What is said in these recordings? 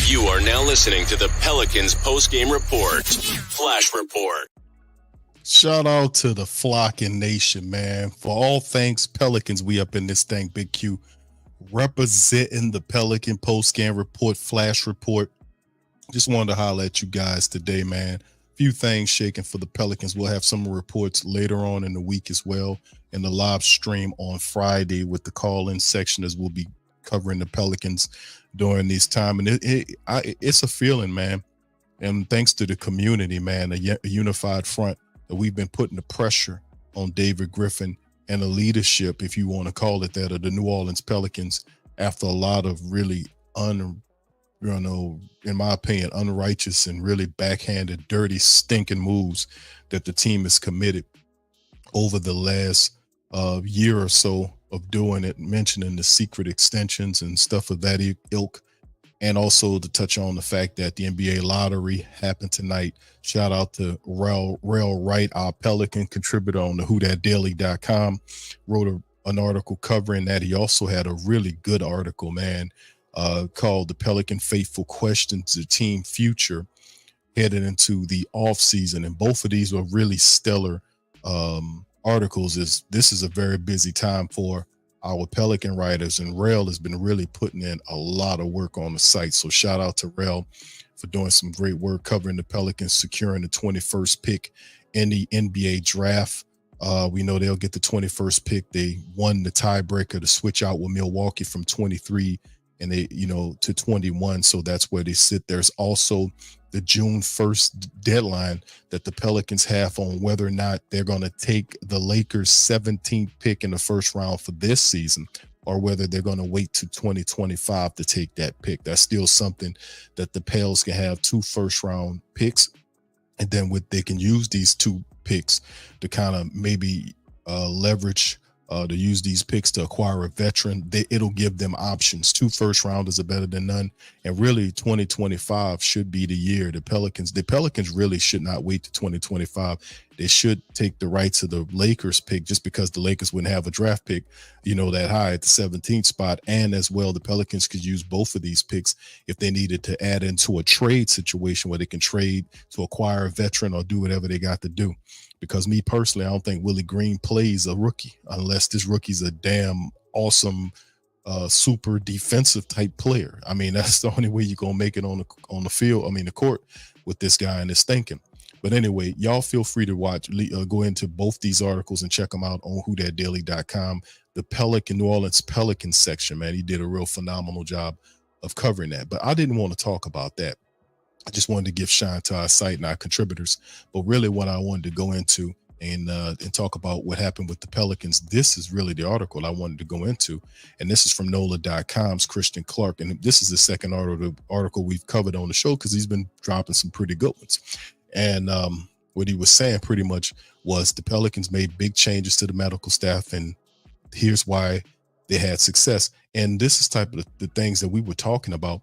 You are now listening to the Pelicans post-game report. Flash report. Shout out to the flocking nation, man. For all things Pelicans, we up in this thing, Big Q, representing the Pelican post-game report, Flash report. Just wanted to holler at you guys today, man. Few things shaking for the Pelicans. We'll have some reports later on in the week as well, in the live stream on Friday with the call-in section, as we'll be covering the Pelicans during this time. And it's a feeling, man. And thanks to the community, man, a unified front, that we've been putting the pressure on David Griffin and the leadership, if you want to call it that, of the New Orleans Pelicans after a lot of really in my opinion, unrighteous and really backhanded, dirty, stinking moves that the team has committed over the last year or so of doing it, mentioning the secret extensions and stuff of that ilk. And also to touch on the fact that the NBA lottery happened tonight. Shout out to Rail Wright, our Pelican contributor on the WhoDatDaily.com, wrote an article covering that. He also had a really good article, man, called The Pelican Faithful Questions to Team Future headed into the offseason. And both of these were really stellar articles. This is a very busy time for our Pelican writers, and Rail has been really putting in a lot of work on the site. So shout out to Rail for doing some great work covering the Pelicans securing the 21st pick in the NBA draft. We know they'll get the 21st pick. They won the tiebreaker to switch out with Milwaukee from 23 and to 21. So that's where they sit. There's also the June 1st deadline that the Pelicans have on whether or not they're going to take the Lakers' 17th pick in the first round for this season, or whether they're going to wait to 2025 to take that pick. That's still something that the Pels can have 2 first-round picks, and then they can use these 2 picks to kind of maybe leverage to use these picks to acquire a veteran. It'll give them options. 2 first-rounders are better than none. And really, 2025 should be the year. The Pelicans really should not wait to 2025. They should take the rights of the Lakers pick, just because the Lakers wouldn't have a draft pick, that high at the 17th spot. And as well, the Pelicans could use both of these picks if they needed to add into a trade situation where they can trade to acquire a veteran or do whatever they got to do. Because me personally, I don't think Willie Green plays a rookie unless this rookie's a damn awesome, super defensive type player. I mean, that's the only way you're going to make it on the field. The court with this guy and his thinking. But anyway, y'all feel free to go into both these articles and check them out on WhoDatDaily.com. The New Orleans Pelicans section, man, he did a real phenomenal job of covering that. But I didn't want to talk about that. I just wanted to give shine to our site and our contributors. But really what I wanted to go into and talk about what happened with the Pelicans, this is really the article I wanted to go into. And this is from NOLA.com's Christian Clark. And this is the second article we've covered on the show, because he's been dropping some pretty good ones. And what he was saying pretty much was the Pelicans made big changes to the medical staff, and here's why they had success. And this is type of the things that we were talking about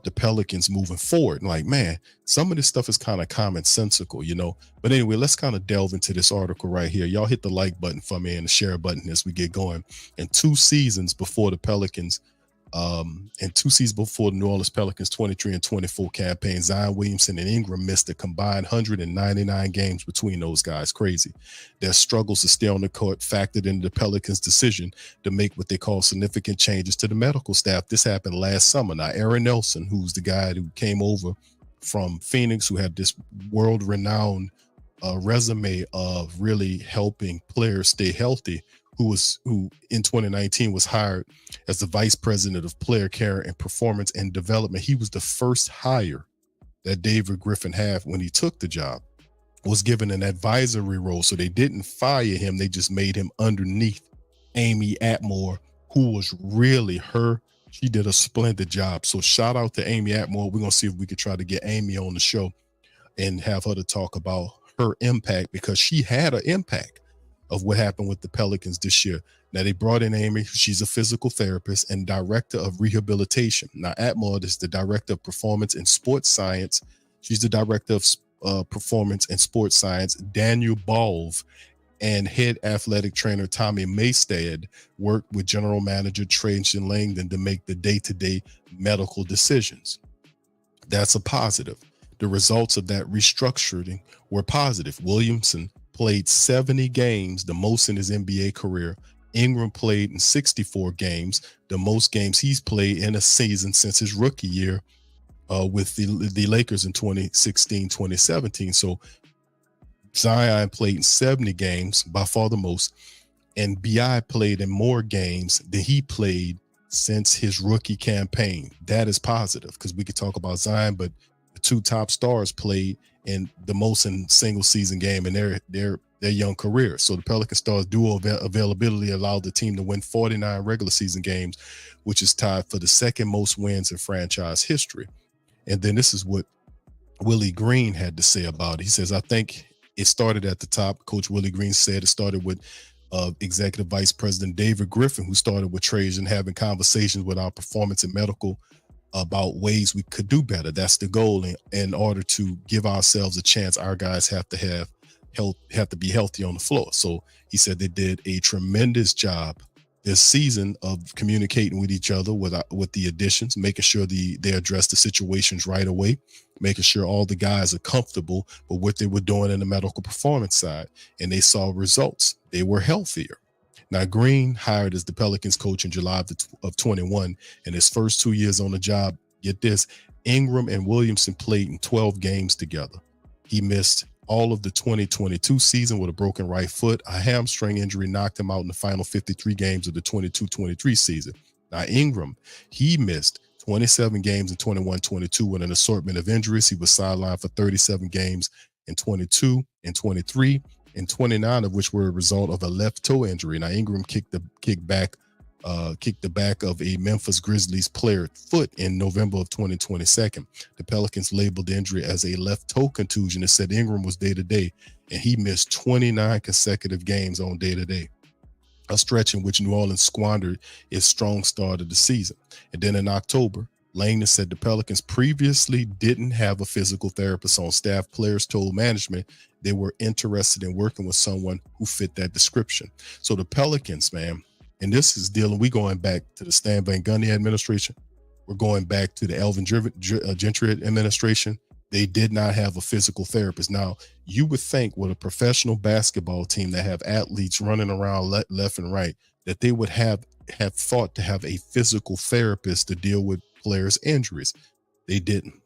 the Pelicans moving forward. Like, man, some of this stuff is kind of commonsensical, But anyway, let's kind of delve into this article right here. Y'all hit the like button for me and the share button as we get going. And 2 seasons before the Pelicans, and 2 seasons before the New Orleans Pelicans 23 and 24 campaign, Zion Williamson and Ingram missed a combined 199 games between those guys. Crazy. Their struggles to stay on the court factored into the Pelicans' decision to make what they call significant changes to the medical staff. This happened last summer. Now, Aaron Nelson, who's the guy who came over from Phoenix, who had this world-renowned resume of really helping players stay healthy, who in 2019 was hired as the vice president of player care and performance and development. He was the first hire that David Griffin had when he took the job, was given an advisory role. So they didn't fire him. They just made him underneath Amy Atmore, who was really she did a splendid job. So shout out to Amy Atmore. We're going to see if we could try to get Amy on the show and have her to talk about her impact, because she had an impact of what happened with the Pelicans this year. Now, they brought in Amy. She's a physical therapist and director of rehabilitation. Now, Atmore is the director of performance and sports science. She's the director of performance and sports science. Daniel Bove and head athletic trainer Tommy Maystadt worked with general manager Trajan Langdon to make the day-to-day medical decisions. That's a positive. The results of that restructuring were positive. Williamson played 70 games, the most in his NBA career. Ingram played in 64 games, the most games he's played in a season since his rookie year with the Lakers in 2016, 2017. So Zion played in 70 games, by far the most, and BI played in more games than he played since his rookie campaign. That is positive because we could talk about Zion, but the two top stars played in the most in single season game in their young career. So the Pelican Stars dual availability allowed the team to win 49 regular season games, which is tied for the second most wins in franchise history. And then this is what Willie Green had to say about it. He says, I think it started at the top. Coach Willie Green said it started with Executive Vice President David Griffin, who started with Trajan having conversations with our performance and medical about ways we could do better. That's the goal. In order to give ourselves a chance, our guys have to be healthy on the floor. So he said they did a tremendous job this season of communicating with each other with the additions, making sure they address the situations right away, making sure all the guys are comfortable with what they were doing in the medical performance side. And they saw results. They were healthier. Now, Green hired as the Pelicans coach in July of 21, and his first 2 years on the job, get this, Ingram and Williamson played in 12 games together. He missed all of the 2022 season with a broken right foot. A hamstring injury knocked him out in the final 53 games of the 22-23 season. Now, Ingram, he missed 27 games in 21-22 with an assortment of injuries. He was sidelined for 37 games in 22 and 23, and 29 of which were a result of a left toe injury. Now, Ingram kicked the back of a Memphis Grizzlies player foot in November of 2022. The Pelicans labeled the injury as a left toe contusion and said Ingram was day-to-day, and he missed 29 consecutive games on day-to-day, a stretch in which New Orleans squandered its strong start of the season. And then in October, Langdon said the Pelicans previously didn't have a physical therapist on staff. Players told management they were interested in working with someone who fit that description. So the Pelicans, man, and this is we going back to the Stan Van Gundy administration. We're going back to the Elvin Gentry administration. They did not have a physical therapist. Now, you would think with a professional basketball team that have athletes running around left and right, that they would have thought to have a physical therapist to deal with players' injuries. They didn't.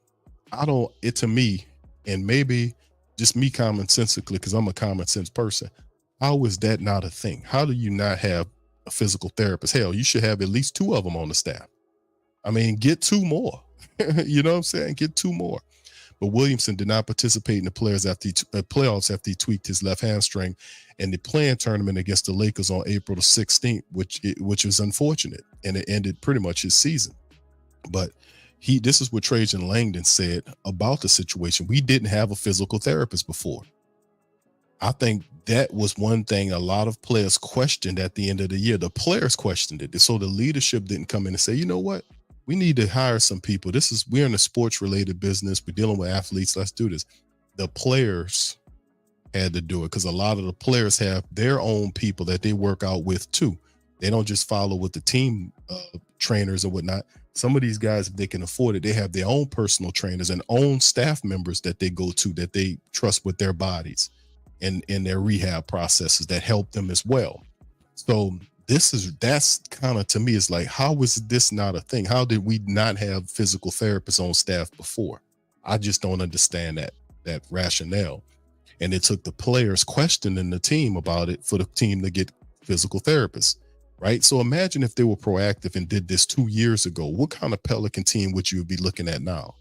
To me, and maybe just me commonsensically, because I'm a common sense person, how is that not a thing? How do you not have a physical therapist? Hell, you should have at least 2 of them on the staff. I mean, get 2 more. You know what I'm saying? Get 2 more. But Williamson did not participate in the playoffs after he tweaked his left hamstring in the play-in tournament against the Lakers on April the 16th, which was unfortunate, and it ended pretty much his season. But this is what Trajan Langdon said about the situation. We didn't have a physical therapist before. I think that was one thing a lot of players questioned at the end of the year. The players questioned it. So the leadership didn't come in and say, you know what? We need to hire some people. We're in a sports related business. We're dealing with athletes. Let's do this. The players had to do it because a lot of the players have their own people that they work out with too. They don't just follow with the team trainers or whatnot. Some of these guys, if they can afford it, they have their own personal trainers and own staff members that they go to that they trust with their bodies and in their rehab processes that help them as well. So that's kind of, to me, it's like, how is this not a thing? How did we not have physical therapists on staff before? I just don't understand that rationale. And it took the players questioning the team about it for the team to get physical therapists, right? So imagine if they were proactive and did this 2 years ago. What kind of Pelican team would you be looking at now?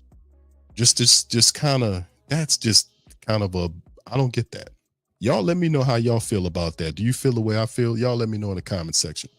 Just kind of, that's just kind of I don't get that. Y'all let me know how y'all feel about that. Do you feel the way I feel? Y'all let me know in the comment section.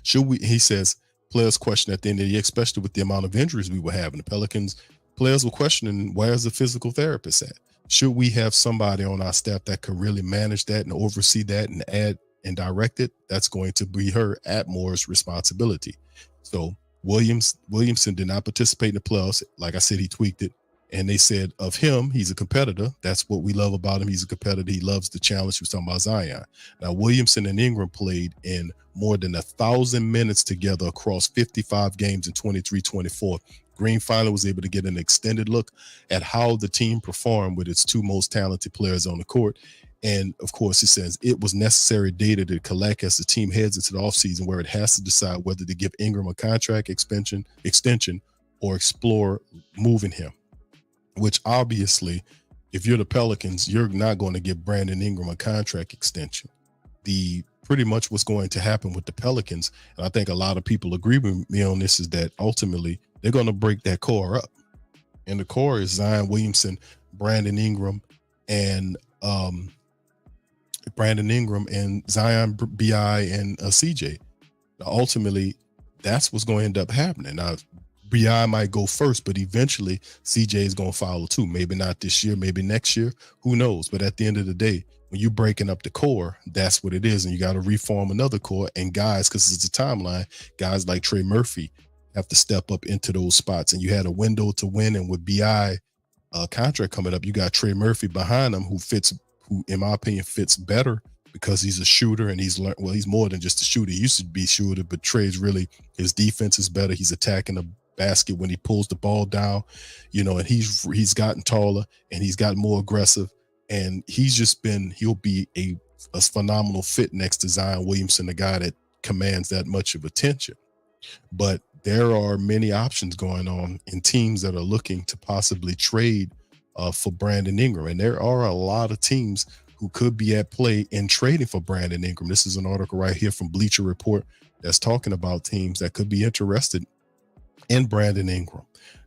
He says, players question at the end of the year, especially with the amount of injuries we were having. The Pelicans players were questioning, where's the physical therapist at? Should we have somebody on our staff that could really manage that and oversee that and add and direct it? That's going to be her, Atmore's, responsibility. So Williamson did not participate in the playoffs. Like I said, he tweaked it. And they said of him, he's a competitor. That's what we love about him. He's a competitor. He loves the challenge. He was talking about Zion. Now, Williamson and Ingram played in more than 1,000 minutes together across 55 games in 23-24. Green finally was able to get an extended look at how the team performed with its two most talented players on the court. And of course, he says it was necessary data to collect as the team heads into the offseason, where it has to decide whether to give Ingram a contract extension or explore moving him, which obviously, if you're the Pelicans, you're not going to give Brandon Ingram a contract extension. The pretty much what's going to happen with the Pelicans, and I think a lot of people agree with me on this, is that ultimately they're going to break that core up. And the core is Zion Williamson, Brandon Ingram, and Zion BI and CJ. Now, ultimately, that's what's going to end up happening. Now, BI might go first, but eventually CJ is going to follow too. Maybe not this year, maybe next year. Who knows? But at the end of the day, when you're breaking up the core, that's what it is. And you got to reform another core. And guys, because it's a timeline, guys like Trey Murphy have to step up into those spots. And you had a window to win. And with BI contract coming up, you got Trey Murphy behind him who, in my opinion, fits better because he's a shooter and he's more than just a shooter. He used to be a shooter, but Trey's really, his defense is better. He's attacking the basket when he pulls the ball down, and he's gotten taller and he's gotten more aggressive. And he'll be a phenomenal fit next to Zion Williamson, the guy that commands that much of attention. But there are many options going on in teams that are looking to possibly trade for Brandon Ingram. And there are a lot of teams who could be at play in trading for Brandon Ingram. This is an article right here from Bleacher Report that's talking about teams that could be interested in Brandon Ingram,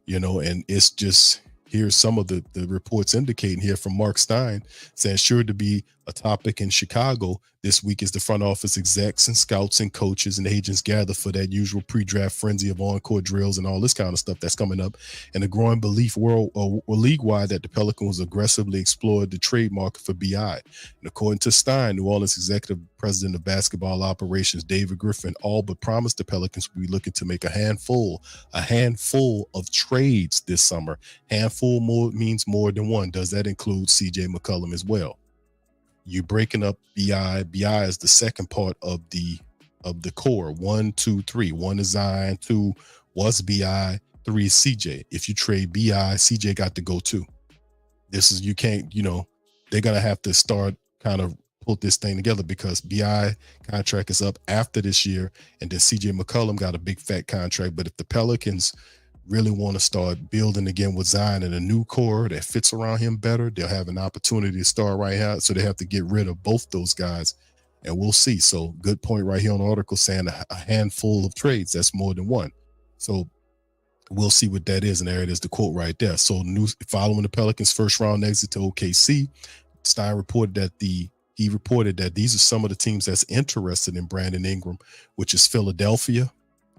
and it's just, here's some of the reports indicating here from Mark Stein saying sure to be a topic in Chicago this week as the front office execs and scouts and coaches and agents gather for that usual pre-draft frenzy of on-court drills and all this kind of stuff that's coming up, and the growing belief league-wide that the Pelicans aggressively explored the trade market for BI. And according to Stein, New Orleans executive president of basketball operations David Griffin all but promised the Pelicans would be looking to make a handful of trades this summer. Handful means more than one. Does that include CJ McCollum as well? You breaking up BI. BI is the second part of the core. 1, 2, 3. 1 is Zion, 2 was BI, 3 is CJ. If you trade BI, CJ got to go too. You can't, they're gonna have to start kind of put this thing together because BI contract is up after this year, and then CJ McCollum got a big fat contract. But if the Pelicans really want to start building again with Zion and a new core that fits around him better, they'll have an opportunity to start right now. So they have to get rid of both those guys, and we'll see. So good point right here on the article saying a handful of trades. That's more than one. So we'll see what that is. And there it is, the quote right there. So following the Pelicans' first round exit to OKC, Stein reported that these are some of the teams that's interested in Brandon Ingram, which is Philadelphia,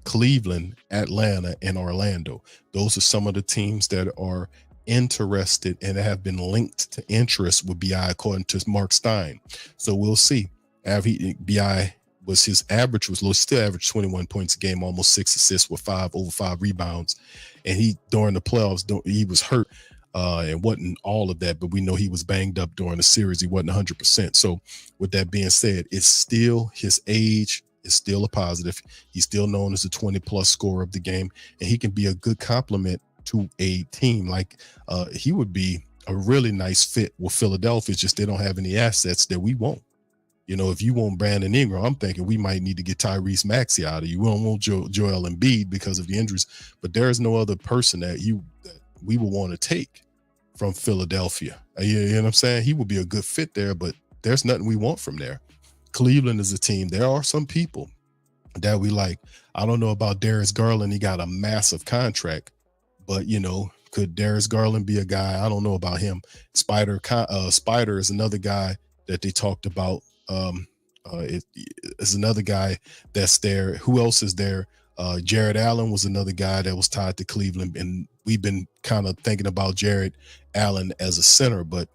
Cleveland, Atlanta, and Orlando. Those are some of the teams that are interested and have been linked to interest with BI, according to Mark Stein. So we'll see. BI his average was low, still averaged 21 points a game, almost 6 assists with over 5 rebounds. And he, during the playoffs, he was hurt and wasn't all of that, but we know he was banged up during the series. He wasn't 100%. So with that being said, it's still his age is still a positive. He's still known as a 20-plus scorer of the game, and he can be a good complement to a team. Like he would be a really nice fit with Philadelphia. It's just they don't have any assets that we want. If you want Brandon Ingram, I'm thinking we might need to get Tyrese Maxey out of you. We don't want Joel Embiid because of the injuries, but there is no other person that we would want to take from Philadelphia. You know what I'm saying? He would be a good fit there, but there's nothing we want from there. Cleveland is a team. There are some people that we like. I don't know about Darius Garland. He got a massive contract, but could Darius Garland be a guy? I don't know about him. Spider is another guy that they talked about. Is another guy that's there. Who else is there? Jared Allen was another guy that was tied to Cleveland, and we've been kind of thinking about Jared Allen as a center, but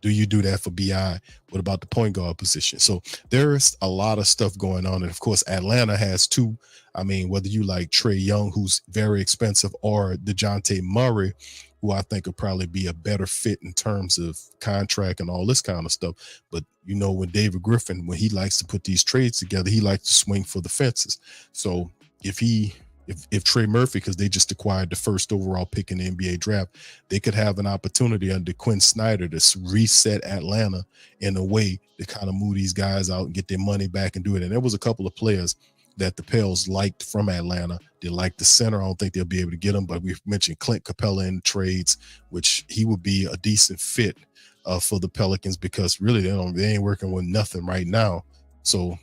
do you do that for BI? What about the point guard position? So there's a lot of stuff going on. And of course, Atlanta has two. I mean, whether you like Trae Young, who's very expensive, or DeJounte Murray, who I think would probably be a better fit in terms of contract and all this kind of stuff. But, when David Griffin, when he likes to put these trades together, he likes to swing for the fences. So if he if Trey Murphy, because they just acquired the first overall pick in the NBA draft, they could have an opportunity under Quinn Snyder to reset Atlanta in a way to kind of move these guys out and get their money back and do it. And there was a couple of players that the Pels liked from Atlanta. They liked the center. I don't think they'll be able to get him, but we've mentioned Clint Capella in the trades, which he would be a decent fit for the Pelicans, because really they ain't working with nothing right now. So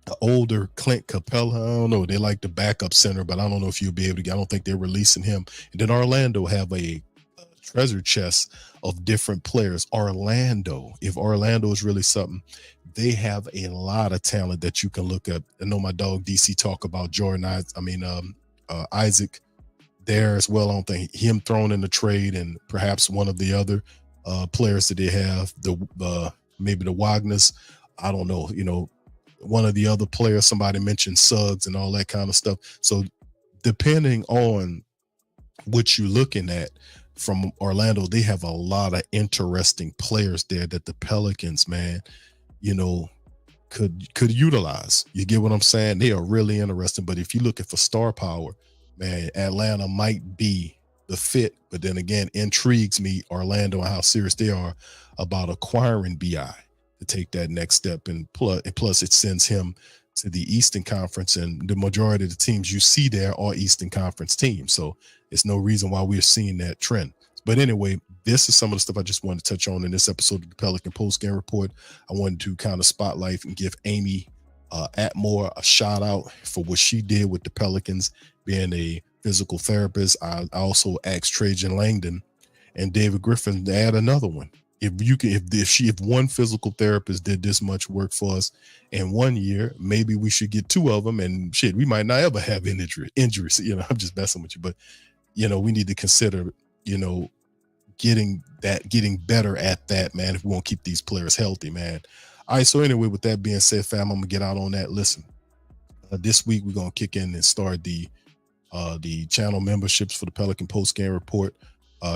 the older Clint Capella, I don't know. They like the backup center, but I don't know if you'll be able to get. I don't think they're releasing him. And then Orlando have a treasure chest of different players. If Orlando is really something, they have a lot of talent that you can look at. I know my dog DC talk about Isaac there as well. I don't think him thrown in the trade, and perhaps one of the other players that they have, maybe the Wagners. I don't know, one of the other players, somebody mentioned Suggs and all that kind of stuff. So depending on what you're looking at from Orlando, they have a lot of interesting players there that the Pelicans, man, could utilize. You get what I'm saying? They are really interesting. But if you're looking for star power, man, Atlanta might be the fit. But then again, intrigues me Orlando and how serious they are about acquiring BI to take that next step. And plus it sends him to the Eastern Conference, and the majority of the teams you see there are Eastern Conference teams. So it's no reason why we're seeing that trend. But anyway, this is some of the stuff I just wanted to touch on in this episode of the Pelican Post-Game Report. I wanted to kind of spotlight and give Amy Atmore a shout out for what she did with the Pelicans, being a physical therapist. I also asked Trajan Langdon and David Griffin to add another one. If one physical therapist did this much work for us in 1 year, maybe we should get two of them, and shit, we might not ever have injuries. I'm just messing with you, but we need to consider, getting better at that, man, if we want to keep these players healthy, man. All right. So anyway, with that being said, fam, I'm gonna get out on that. Listen, this week we're gonna kick in and start the channel memberships for the Pelican Post Game Report.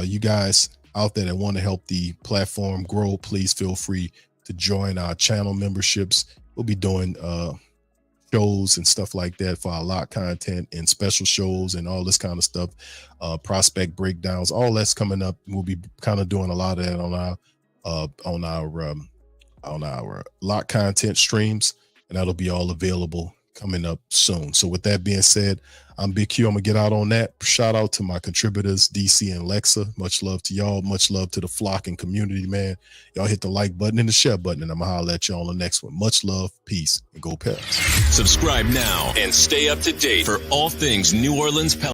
You guys out there that want to help the platform grow, please feel free to join our channel memberships. We'll be doing shows and stuff like that for our lot content and special shows and all this kind of stuff, prospect breakdowns, all that's coming up. We'll be kind of doing a lot of that on our lot content streams, and that'll be all available coming up soon. So with that being said, I'm Big Q. I'm gonna get out on that. Shout out to my contributors, DC and Lexa. Much love to y'all. Much love to the flock and community, man. Y'all hit the like button and the share button, and I'm gonna holler at y'all on the next one. Much love, peace, and go Pels. Subscribe now and stay up to date for all things New Orleans Pelicans.